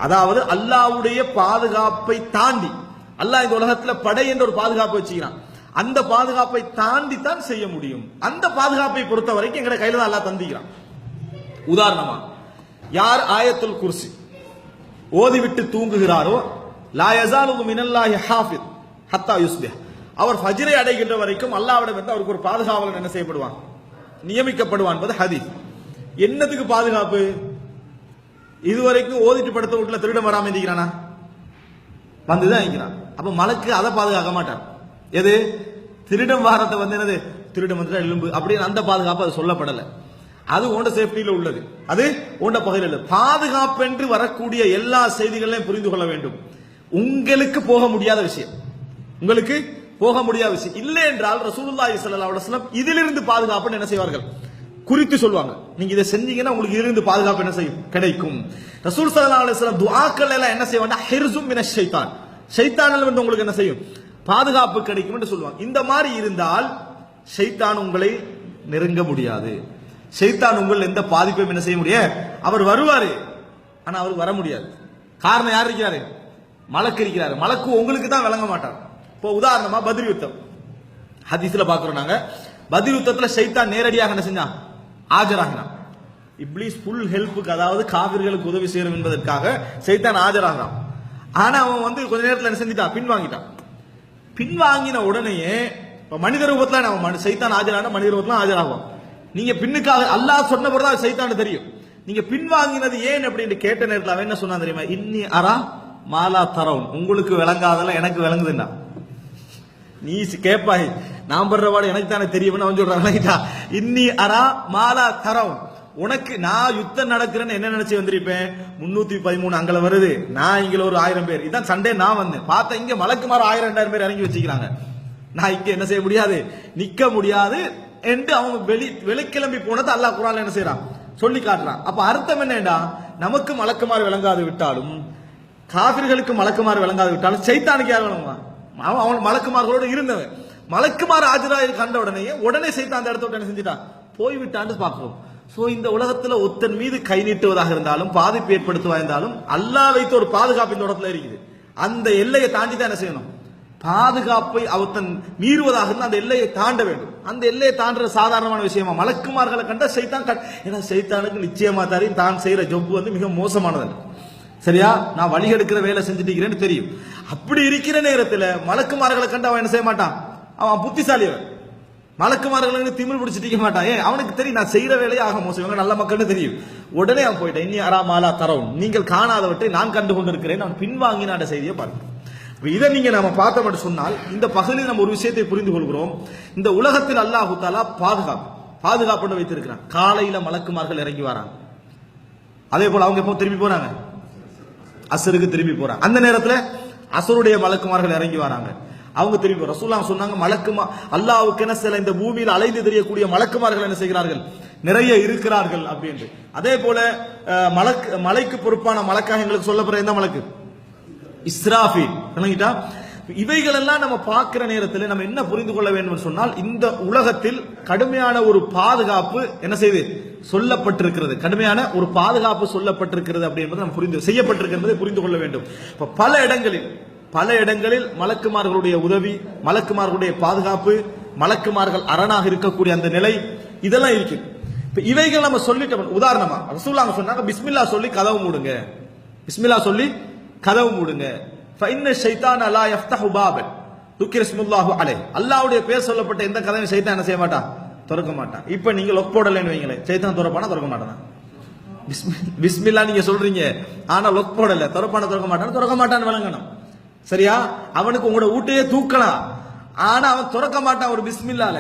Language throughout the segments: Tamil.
அதாவது அல்லாஹ்வுடைய பாதுகாப்பை தாண்டி, அல்லாஹ் இந்த உலகத்துல படை என்ற ஒரு பாதுகாப்பை வச்சுக்கிறான். அந்த பாதுகாப்பை தாண்டி தான் செய்ய முடியும். அந்த பாதுகாப்பை பொறுத்த வரைக்கும் எங்க கையில தான் அல்லாஹ் தந்திக்கிறான். உதாரணமா, யார் ஆயத்துல் குர்சி ஓதிவிட்டு தூங்குகிறாரோ, லா யஸாலு மினல்லாஹி ஹாஃபித் ஹத்தா யுஸ்பிஹ், அவர் ஃபஜ்ரை அடைகின்ற வரைக்கும் அல்லாஹ்விடம் இருந்து அவருக்கு ஒரு பாதுகாவலன் என்ன செய்யப்படுவான், நியமிக்கப்படுவான் என்பது ஹதீஸ். என்னத்துக்கு பாதுகாப்பு? இதுவரைக்கும் ஓதிட்டு படுத்த வீட்டுல திருடம் வராம இருக்கிறானா? வந்துதான் இருக்கிறான். அப்ப மலக்கு அதை பாதுகாக்க மாட்டான். எது திருடம் வாரத்தை வந்து என்னது, திருடம் வந்து எலும்பு அப்படின்னு அந்த பாதுகாப்பு அது சொல்லப்படல. அது ஓண்ட சேஃப்டியில உள்ளது, அது ஓண்ட பகுதியில் உள்ளது. பாதுகாப்பு என்று வரக்கூடிய எல்லா செய்திகளையும் புரிந்து கொள்ள வேண்டும். உங்களுக்கு போக முடியாத விஷயம், உங்களுக்கு போக முடியாத விஷயம் இல்லை என்றால் ரசூலுல்லாஹி ஸல்லல்லாஹு அலைஹி வஸல்லம் இதிலிருந்து பாதுகாப்பு என்ன செய்வார்கள், குறித்து சொல்லுவாங்க. நீங்க இதை செஞ்சீங்கன்னா உங்களுக்கு இதிலிருந்து பாதுகாப்பு என்ன செய்யும், கிடைக்கும். ரசூல் ஸல்லல்லாஹு அலைஹி வஸல்லம் துஆக்கள் எல்லாம் என்ன செய்வாங்க, ஹிர்ஸும் மினஷ் ஷைத்தான், ஷைத்தானில் வந்து உங்களுக்கு என்ன செய்யும், பாதுகாப்பு கிடைக்கும் என்று சொல்லுவாங்க. இந்த மாதிரி இருந்தால் ஷைத்தான் உங்களை நெருங்க முடியாது. ஷைத்தான் உங்கள் எந்த பாதிப்பையும் என்ன செய்ய முடியாது. அவர் வருவாரு, ஆனா அவருக்கு வர முடியாது. காரணம் யார் இருக்கிறாரு, மலக்கு இருக்கிறாரு. மலக்கு உங்களுக்கு தான் விளங்க மாட்டார். இப்போ உதாரணமா பத்ர் யுத்தம் ஹதீஸ்ல பாக்குறோம் நாங்க. பத்ர் யுத்தத்துல ஷைத்தான் நேரடியாக என்ன செஞ்சான், ஆஜராகினான். இப்லீஸ் ஃபுல் ஹெல்ப்புக்கு, அதாவது காவிர்களுக்கு உதவி செய்யணும் என்பதற்காக ஷைத்தான் ஆஜராகிறான். ஆனா அவன் வந்து கொஞ்ச நேரத்தில் என்ன செஞ்சிட்டான், பின்வாங்கிட்டான். பின்வாங்கின உடனேயே மனித ரூபத்துல நம்ம ஷைத்தான் ஆஜரான மனித ரூபத்துல ஆஜராகும். நீங்க பின்னுக்காக அல்லாஹ் சொன்ன பிறகு ஷைத்தானுக்கு தெரியும். நீங்க பின்வாங்கினது ஏன் அப்படின்னு கேட்ட நேரத்தில் அவன் என்ன சொன்னா தெரியுமா, இன்னி அரா மாலா தரவுன், உங்களுக்கு விளங்காதெல்லாம் எனக்கு விளங்குதுன்னா. நீ கேப்பாய், நான் படுற பாடு எனக்கு தானே தெரியும். அவன் சொல்றான், இன்னி அரா மாலா தரவுன், உனக்கு நான் யுத்தம் நடக்கிறேன்னு என்ன நினைச்சு வந்திருப்பேன், 313 அங்கல வருது, நான் இங்க ஒரு 1000 பேர், இதான் சண்டே நான் வந்தேன். பார்த்தா இங்க மலக்குமார 1000-2000 பேர் இறங்கி வச்சுக்கிறாங்க. நான் இங்க என்ன செய்ய முடியாது, நிக்க முடியாது என்று அவங்க வெளிக்கிளம்பி போனது அல்லாஹ் குர்ஆன்ல என்ன செய்யறான், சொல்லி காட்டுறான். அப்ப அர்த்தம் என்னடா, நமக்கு மலக்குமாறு விளங்காது விட்டாலும், காபிர்களுக்கு மலக்குமாறு விளங்காது விட்டாலும் சைத்தானுக்கு யார் விளங்குவான், அவன் மலக்குமார்களோடு இருந்தவன். மலக்குமாறு ஆஜராக கண்ட உடனே சைத்தான் அந்த இடத்த என்ன செஞ்சுட்டான், போய்விட்டான்னு பார்க்கிறோம். சோ இந்த உலகத்துல ஒத்தன் மீது கை நீட்டுவதாக இருந்தாலும், பாதிப்பு ஏற்படுத்துவதாக இருந்தாலும், அல்லாஹ் வைத்த ஒரு பாதுகாப்பு இந்த இடத்துல இருக்குது. அந்த எல்லையை தாண்டி தான் என்ன செய்யணும், பாதுகாப்பை அவத்தன் மீறுவதாக இருந்தால் அந்த எல்லையை தாண்ட வேண்டும். அந்த எல்லையை தாண்டுற சாதாரணமான விஷயமா, மலக்குமார்களை கண்ட சைத்தான், ஏன்னா சைத்தானுக்கு நிச்சயமா தெரியும் தான் செய்யற ஜொப்பு வந்து மிக மோசமானது. சரியா, நான் வழி எடுக்கிற வேலை செஞ்சுட்டு இருக்கிறேன்னு தெரியும். அப்படி இருக்கிற நேரத்தில் மலக்குமார்களை கண்டு அவன் என்ன செய்ய மாட்டான், அவன் புத்திசாலி. அவன் மலக்குமார்களுக்கு திமிழ் பிடிச்சிட்டு மாட்டான். ஏன், அவனுக்கு தெரியும் நான் செய்யற வேலையை ஆக மோசம், இவங்க நல்ல மக்கள்னு தெரியும். உடனே அவன் போயிட்டான், இன்னி அராமாலா தரவும், நீங்கள் காணாதவற்றை நான் கண்டு கொண்டிருக்கிறேன், அவன் பின்வாங்கின செய்தியை பார்க்க. இதை நீங்க நாம பார்த்தோம் என்று சொன்னால், இந்த பகுதியில் நம்ம ஒரு விஷயத்தை புரிந்து கொள்கிறோம். இந்த உலகத்தில் அல்லாஹ் தஆலா பாதுகாப்பு வைத்திருக்கிறான். காலையில மலக்குமார்கள் இறங்கி வராங்க, அதே போல அவங்க எப்போ திரும்பி போறாங்க, அசருக்கு திரும்பி போறாங்க. அந்த நேரத்தில் அசருடைய மலக்குமார்கள் இறங்கி வராங்க, அவங்க திரும்பி. ரசூலுல்லாஹ் சொன்னாங்க, அல்லாஹ்வுக்கு என்ன சில இந்த பூமியில் அலைந்து தெரியக்கூடிய மலக்குமார்கள் என்ன செய்கிறார்கள், நிறைய இருக்கிறார்கள் அப்படின்னு. அதே போல மலைக்கு பொறுப்பான மலக்காக எங்களுக்கு சொல்லப்படுற எந்த மலக்கு, இஸ்ராஃபீல். இவைகள் எல்லாம் நம்ம பார்க்கிற நேரத்தில் நம்ம என்ன புரிந்து கொள்ள வேண்டும் சொன்னால், இந்த உலகத்தில் கடுமையான ஒரு பாதுகாப்பு என்ன செய்து சொல்லப்பட்டிருக்கிறது, கடுமையான ஒரு பாதுகாப்பு சொல்லப்பட்டிருக்கிறது அப்படின்றது நம்ம செய்யப்பட்டிருக்கிறது புரிந்து கொள்ள வேண்டும். இப்ப பல இடங்களில் மலக்குமார்களுடைய உதவி, மலக்குமார்களுடைய பாதுகாப்பு, மலக்குமார்கள் அரணாக இருக்கக்கூடிய அந்த நிலை இதெல்லாம் இருக்கு. இப்ப இவைகள் நம்ம சொல்லிட்டோம். உதாரணமா ரசூலுல்லாஹ் சொன்னாங்க, பிஸ்மில்லா சொல்லி கதவு மூடுங்க, பிஸ்மில்லா சொல்லி கதவு மூடுங்க. ஃபைன்ன ஷைத்தான லா யஃப்தஹு பாபன் துக்கிர இஸ்முல்லாஹு அலைஹி, அல்லாஹ்வுடைய பேர் சொல்லப்பட்ட எந்த கதவையும் ஷைத்தான் என்ன செய்ய மாட்டான், திறக்க மாட்டான். இப்ப நீங்க லொக் போடலன்னு வைங்களேன், ஷைத்தான் திறப்பானா திறக்க மாட்டானா? பிஸ்மில்லா நீங்க சொல்றீங்க, ஆனா லொக் போடல, திறப்பான திறக்க மாட்டான்னு விளங்கணும். சரியா, அவனுக்கு உங்களோட ஊட்டையே தூக்கலாம், ஆனா அவன் திறக்க மாட்டான் ஒரு பிஸ்மில்லால.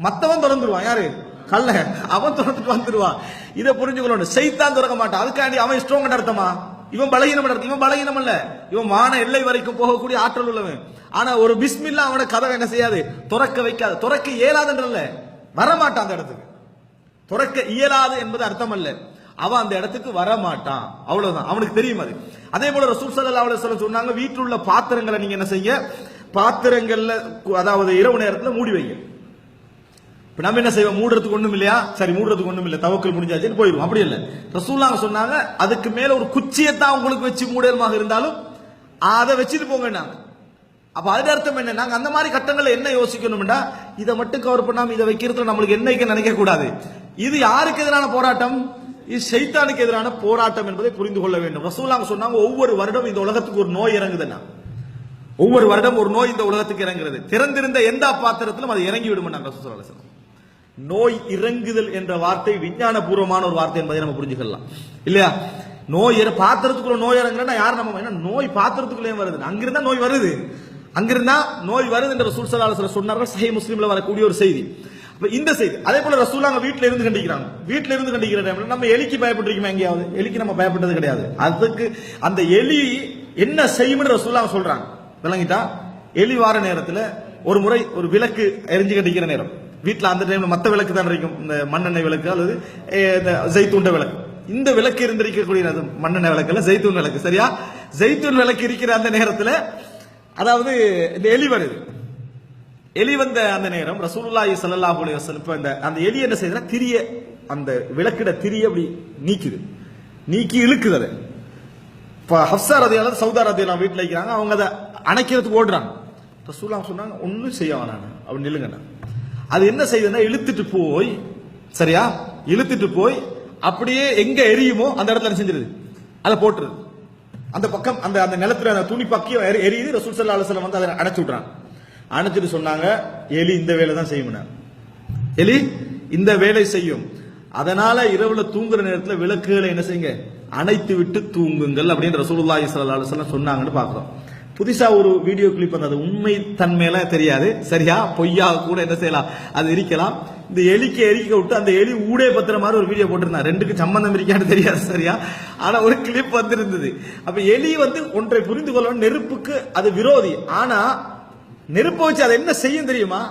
மத்தவன் திறந்துருவான், யாரு, கல்ல, அவன் திறந்துட்டு வந்துருவான். இதை புரிஞ்சுக்கணும். ஷைத்தான் திறக்க மாட்டான், அதுக்காண்டி அவன் ஸ்ட்ராங் அர்த்தமா, இவன் பலகீனம் அல்ல, இவன் மான எல்லை வரைக்கும் போகக்கூடிய ஆற்றல் உள்ளவன். ஆனா ஒரு பிஸ்மில்லா அவன கதவை என்ன செய்யாது, துறக்க வைக்காது. துறக்க இயலாதுன்றல்ல, வரமாட்டான் அந்த இடத்துக்கு. துறக்க இயலாது என்பது அர்த்தம் அல்ல, அவன் அந்த இடத்துக்கு வரமாட்டான், அவ்வளவுதான். அவனுக்கு தெரியும் அது. அதே போல ரசூல் ஸல்லல்லாஹு அலைஹி வஸல்லம் சொன்னாங்க, வீட்டில் உள்ள பாத்திரங்களை நீங்க என்ன செய்ய, பாத்திரங்கள்ல அதாவது இரவு நேரத்தில் மூடி வைங்க. இப்ப நம்ம என்ன செய்வோம், மூடுறதுக்கு ஒண்ணும் இல்லையா, சரி மூடுறதுக்கு ஒண்ணும் இல்ல, தவக்கல் முடிஞ்சாச்சுன்னு போயிடும். அப்படி இல்ல, ரசூலுல்லாஹ் சொன்னாங்க அதுக்கு மேல ஒரு குச்சியத்தான் உங்களுக்கு வச்சு மூடலுமாக இருந்தாலும் அதை வச்சுட்டு போங்கன்னாங்க. அப்ப அதுக்கு அர்த்தம் என்ன, நாங்க அந்த மாதிரி கட்டங்களை என்ன யோசிக்கணும்டா, இதை மட்டும் கவர் பண்ணாம இதை வைக்கிறதுல நம்மளுக்கு என்ன நினைக்க கூடாது. இது யாருக்கு எதிரான போராட்டம், இது ஷைத்தானுக்கு எதிரான போராட்டம் என்பதை புரிந்து கொள்ள வேண்டும். ரசூலுல்லாஹ் சொன்னாங்க ஒவ்வொரு வருடம் இந்த உலகத்துக்கு ஒரு நோய் இறங்குதுன்னா, ஒவ்வொரு வருடம் ஒரு நோய் இந்த உலகத்துக்கு இறங்குறது, திறந்திருந்த எந்த பாத்திரத்திலும் அது இறங்கி விடும். ரசூலுல்லாஹ் ஸல்லல்லாஹு அலைஹி வஸல்லம் நோய் இறங்குதல் என்ற வார்த்தை விஞ்ஞான பூர்வமான ஒரு வார்த்தை என்பதை நம்ம புரிஞ்சுக்கலாம் இல்லையா. நோய் பாத்திரத்துக்குள்ள நோய் இறங்குறா யார் நம்ம, என்ன நோய் பாத்திரத்துக்குள்ளே வருது, அங்கிருந்தா நோய் வருது, அங்கிருந்தா நோய் வருது என்று ரசூல் ஸல்லல்லாஹு அலைஹி வஸல்லம் சொன்னார்கள். சஹீஹ் முஸ்லிம்ல வரக்கூடிய ஒரு செய்தி. இந்த செய்தி அதே போல ரசூலுல்லாஹ் வீட்டுல இருந்து கண்டிக்கிறாங்க. வீட்டுல இருந்து கண்டிக்கிற டைம்ல நம்ம எலிக்கு பயப்பட்டிருக்கோமா எங்கேயாவது? எலிக்கு நம்ம பயப்பட்டது கிடையாது. அதுக்கு அந்த எலி என்ன செய்யும்னு ரசூலுல்லாஹ் சொல்றாங்க. விளங்கிட்டா, எலி வார நேரத்துல ஒரு முறை ஒரு விளக்கு எரிஞ்சு கண்டிக்கிற நேரம், வீட்டுல அந்த டைம்ல மத்த விளக்கு தான் இருக்கும், இந்த மண்ணெண்ணெய் விளக்கு அல்லது ஜெய்தூன் விளக்கு. இந்த விளக்கு இருந்திருக்கக்கூடிய மண்ணெண்ணெய் விளக்கு இல்ல, ஜெய்தூன் விளக்கு. சரியா, ஜெய்தூன் விளக்கு இருக்கிற அந்த நேரத்துல அதாவது இந்த எலி வருது. எலி வந்த அந்த நேரம் ரசூலுல்லாஹி ஸல்லல்லாஹு அலைஹி வஸல்லம் அந்த எலி என்ன செய்யுதுன்னா, திரிய அந்த விளக்கிட திரிய அப்படி நீக்குது, நீக்கி இழுக்குது. அதை ஹப்ஸா ரலியல்லாஹு சௌதா ரலியல்லாஹு வீட்டுல இருக்கிறாங்க, அவங்க அதை அணைக்கிறதுக்கு ஓடுறாங்க. ரசூலுல்லாஹ் சொன்னாங்க ஒன்னும் செய்ய வேணாம், அப்படி நில்லுங்க. அது என்ன செய்யுதுன்னா, இழுத்துட்டு போய், சரியா, இழுத்துட்டு போய் அப்படியே எங்க எரியுமோ அந்த இடத்துல செஞ்சிருது, அதை போட்டுருது. அந்த பக்கம் அந்த அந்த நிலத்துல அந்த துணி பக்கியம் எரியுது. ரசூல் ஸல்லல்லாஹு அலைஹி வஸல்லம் வந்து அதை அணைச்சு விட்றாங்க. அணைச்சிட்டு சொன்னாங்க, எலி இந்த வேலை தான் செய்யும், எலி இந்த வேலை செய்யும், அதனால இரவுல தூங்குற நேரத்தில் விளக்குகளை என்ன செய்யுங்க, அணைத்து விட்டு தூங்குங்கள் அப்படின்னு ரசூலுல்லாஹி ஸல்லல்லாஹு அலைஹி வஸல்லம் சொன்னாங்கன்னு பாக்குறோம். புதுசா ஒரு வீடியோ கிளிப் வந்தது, உண்மை தன்மையெல்லாம் தெரியாது, சரியா பொய்யா கூட என்ன செய்யலாம், அது இருக்கலாம். இந்த எலிக்கு எரிக்க விட்டு அந்த எலி ஊடே பத்திர மாதிரி ஒரு வீடியோ போட்டிருந்தா, ரெண்டுக்கு சம்பந்தம் இருக்கான்னு தெரியாது, சரியா, ஆனா ஒரு கிளிப் வந்திருந்தது. அப்ப எலி வந்து ஒன்றை புரிந்து கொள்ளணும், நெருப்புக்கு அது விரோதி, ஆனா நெருப்பை வச்சு அதை என்ன செய்யும் தெரியுமா,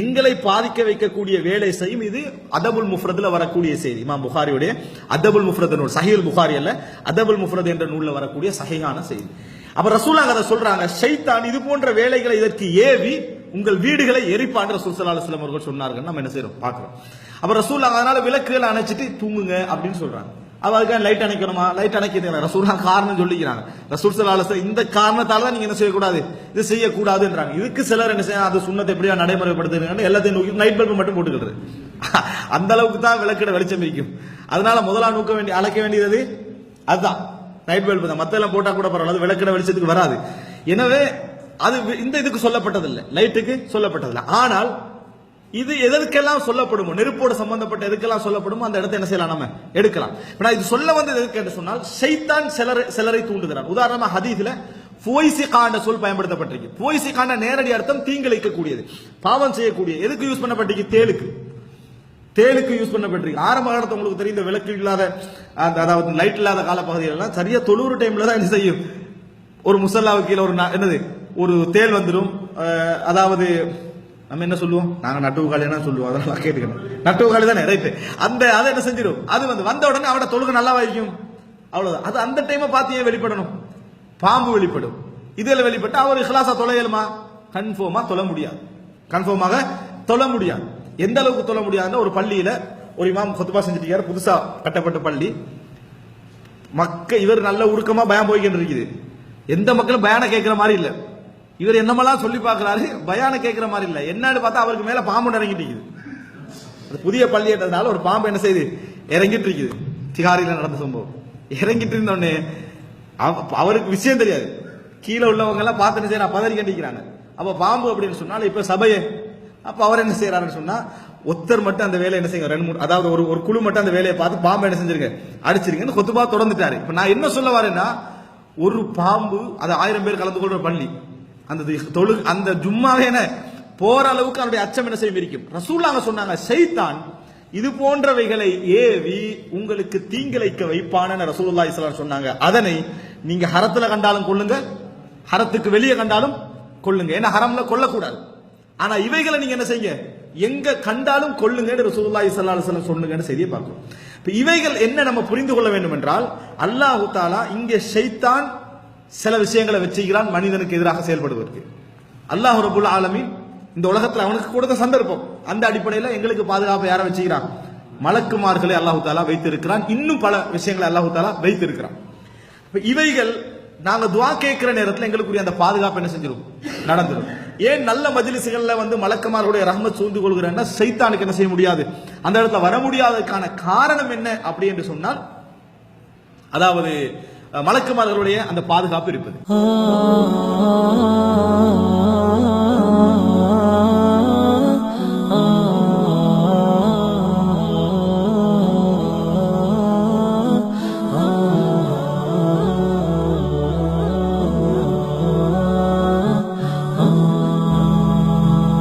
எங்களை பாதிக்க வைக்கக்கூடிய வேலை செய்யும். இது அதபுல் முஃப்ரத்ல வரக்கூடிய செய்தி. இமாம் புகாரியுடைய அதபுல் முஃப்ரத் நூல், சஹீஹுல் புகாரி அல்ல, அதபுல் முஃப்ரத் என்ற நூல்ல வரக்கூடிய சஹீஹான செய்தி. அப்ப ரசூலுல்லாஹ் அதை சொல்றாங்க, ஷைத்தான் இது போன்ற வேலைகளை இதற்கு ஏவி உங்கள் வீடுகளை எரிப்பான் ரசூல் ஸல்லல்லாஹு அலைஹி வஸல்லம் அவர்கள் சொன்னார்கள். நம்ம என்ன செய்யறோம் பார்க்கிறோம். அப்ப ரசூலுல்லாஹ் அதனால விளக்குகளை அணைச்சிட்டு தூங்குங்க அப்படின்னு சொல்றாங்க. அதுக்காக லைட் அணைக்கணுமா, லைட் அணைக்கிறது ரசூலுல்லாஹ் காரணம் சொல்லிக்கிறாங்க. ரசூல் ஸல்லல்லாஹு அலைஹி வஸல்லம் இந்த காரணத்தால தான் நீங்க என்ன செய்யக்கூடாது, இது செய்யக்கூடாதுன்றாங்க. இதுக்கு சிலர் என்ன செய்ய, அது சுன்னத்தை எப்படியா நடைமுறைப்படுத்துறாங்க, எல்லாத்தையும் நோக்கி நைட் பல்பு மட்டும் போட்டுக்கிறது. அந்த அளவுக்கு தான் விளக்கிட வெளிச்சம் இருக்கும். அதனால முதலா நோக்க வேண்டிய அழைக்க வேண்டியது அதுதான் நைட் பல்பு தான். மத்த எல்லாம் போட்டா கூட பரவாயில்ல, விளக்கிட வெளிச்சத்துக்கு வராது. எனவே அது இந்த இதுக்கு சொல்லப்பட்டதில்லை, லைட்டுக்கு சொல்லப்பட்டதில்லை. ஆனால் இது எதற்கெல்லாம் சொல்லப்படுமோ, நெருப்போடு சம்பந்தப்பட்ட எதுக்கெல்லாம் சொல்லப்படுமோ அந்த இடத்தை என்ன செய்யலாம், நம்ம எடுக்கலாம். இது சொல்ல வந்து எதுக்கு என்று சொன்னால், ஷைத்தான் சிலரை தூண்டுகிறான். உதாரணமா ஹதீஸ்ல ஃபுவைசிகான சொல் பயன்படுத்தப்பட்டிருக்கு. ஃபுவைசிகான நேரடி அர்த்தம் தீங்கிழைக்க கூடியது, பாவம் செய்யக்கூடிய. எதுக்கு யூஸ் பண்ணப்பட்டிருக்கு, தேளுக்கு யூஸ் பண்ணப்பட்டிருக்கு. ஆரம்ப காலத்துல உங்களுக்கு தெரியும், இந்த விளக்கு இல்லாத அதாவது லைட் இல்லாத காலப்பகுதிகளெல்லாம் சரியா தொழுவுற டைம்ல தான் என்ன செய்யும், ஒரு முசல்லாவுக்கு கீழே ஒரு என்னது ஒரு தேள் வந்துடும். அதாவது நம்ம என்ன சொல்லுவோம், நாங்க நட்டுவுகாலி சொல்லுவோம், அதெல்லாம் கேட்டுக்கணும், நட்டுவுகாலி தானே ரைட்டு. அந்த அதை என்ன செஞ்சிடும், அது வந்த உடனே அவட தொழுகை நல்லா வைக்கும், அவ்வளவுதான். அது அந்த டைமை பார்த்து ஏன் வெளிப்படணும், பாம்பு வெளிப்படும். இதில் வெளிப்பட்டு அவர் இஹ்லாஸா தொலையலுமா, கன்ஃபார்மா தொழ முடியாது, கன்ஃபார்மாக தொழ முடியாது. எந்த அளவுக்கு தொழ முடியாதுன்னா, ஒரு பள்ளியில ஒரு இமாம் குத்பா செஞ்சுட்டு, புதுசா கட்டப்பட்ட பள்ளி, இவர் நல்ல உருக்கமா பயம் போய்கிட்டு இருக்குது, எந்த மக்களும் பயான கேட்கிற மாதிரி இல்ல, இவர் என்னமெல்லாம் சொல்லி பார்க்கிறாரு, பயான கேட்கிற மாதிரி இல்ல. என்னன்னு பார்த்தா அவருக்கு மேல பாம்பு இறங்கிட்டு இருக்குது. அது புதிய பள்ளின்றதுனால ஒரு பாம்பு என்ன செய்யுது, இறங்கிட்டு இருக்குது. திகாரில நடந்த சம்பவம், இறங்கிட்டு இருந்தோடனே அவருக்கு விஷயம் தெரியாது, கீழே உள்ளவங்க எல்லாம் பார்த்து நான் பதறி கண்டிக்கிறாங்க. அப்ப பாம்பு அப்படின்னு சொன்னால இப்ப சபையே, அப்ப அவர் என்ன செய்யறாருன்னு சொன்னா, ஒருத்தர் மட்டும் அந்த வேலையை என்ன செய்யுங்க, 2-3 அதாவது ஒரு குழு மட்டும் அந்த வேலையை பார்த்து பாம்பு என்ன செஞ்சிருங்க, அடிச்சிருங்கன்னு கொத்துபா தொடர்ந்துட்டாரு. இப்ப நான் என்ன சொல்ல வரேன்னா, ஒரு பாம்பு, அது 1000 பேர் கலந்து கொள்ற பள்ளி, அந்த ஜும்மாவே போற அளவுக்கு அவருடைய அச்சம் என்ன செய்யும் இருக்கும். ரசூலுல்லாஹ் சொன்னாங்க, ஷைத்தான் இது போன்றவைகளை ஏவி உங்களுக்கு தீங்கிழைக்க வைப்பான ரசூலுல்லாஹி ஸல்லல்லாஹு அலைஹி வஸல்லம் சொன்னாங்க. அதனை நீங்க ஹரத்துல கண்டாலும் கொள்ளுங்க, ஹரத்துக்கு வெளியே கண்டாலும் கொள்ளுங்க. ஏன்னா ஹரம்ல கொல்லக்கூடாது. ஆனா இவைகளை நீங்க என்ன செய்யுங்க, எங்க கண்டாலும் கொள்ளுங்க ரசூலுல்லாஹி ஸல்லல்லாஹு அலைஹி வஸல்லம் சொன்னாங்கன்னு செய்தியை பார்க்கிறோம். இப்ப இவைகள் என்ன நம்ம புரிந்து கொள்ள வேண்டும் என்றால், அல்லாஹ் தஆலா இங்கே ஷைத்தான் சில விஷயங்களை வச்சுக்கிறான் மனிதனுக்கு எதிராக செயல்படுவதற்கு. அல்லாஹ் ரப்பல் ஆலமீன் இந்த உலகத்துல அவனுக்கு கொடுத்த சந்தர்ப்பம். அந்த அடிப்படையில் எங்களுக்கு பாதுகாப்பு யாரை வச்சுக்கிறான்? மலக்குமார்களை அல்லாஹு தாலா வைத்திருக்கிறான். இன்னும் பல விஷயங்களை அல்லாஹு தாலா வைத்திருக்கிறான். இவைகள் நாங்க துவா கேட்கிற நேரத்தில் எங்களுக்குரிய அந்த பாதுகாப்பு என்ன செஞ்சிடும்? நடந்துடும். ஏன் நல்ல மஜ்லிஸ்கள்ல மலக்குமார்களுடைய ரஹ்மத் சூழ்ந்து கொள்கிறேன்னா சைத்தானுக்கு என்ன செய்ய முடியாது, அந்த இடத்துல வர முடியாததுக்கான காரணம் என்ன அப்படி என்று சொன்னால், அதாவது மலக்குமார்களுடைய அந்த பாதுகாப்பு இருப்பது.